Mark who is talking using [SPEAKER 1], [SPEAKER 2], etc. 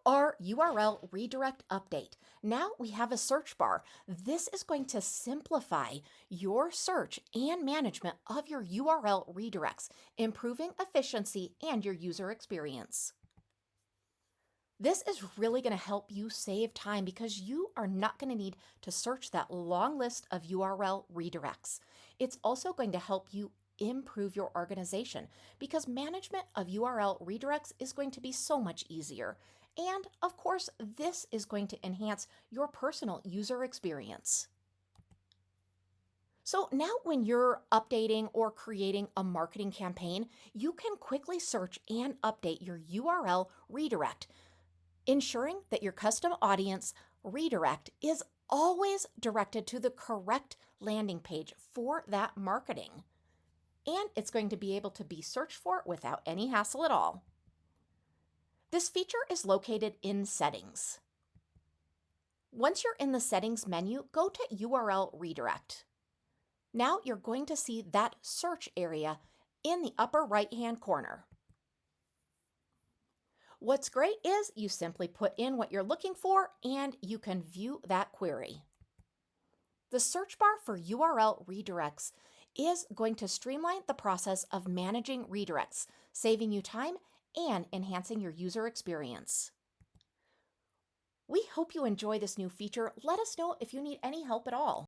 [SPEAKER 1] our URL redirect update. Now we have a search bar. This is going to simplify your search and management of your URL redirects, improving efficiency and your user experience. This is really going to help you save time because you are not going to need to search that long list of URL redirects. It's also going to help you improve your organization because management of URL redirects is going to be so much easier. And of course, this is going to enhance your personal user experience. So now when you're updating or creating a marketing campaign, you can quickly search and update your URL redirect, ensuring that your custom audience redirect is always directed to the correct landing page for that marketing. And it's going to be able to be searched for without any hassle at all. This feature is located in Settings. Once you're in the Settings menu, go to URL Redirect. Now you're going to see that search area in the upper right-hand corner. What's great is you simply put in what you're looking for and you can view that query. The search bar for URL redirects is going to streamline the process of managing redirects, saving you time and enhancing your user experience. We hope you enjoy this new feature. Let us know if you need any help at all.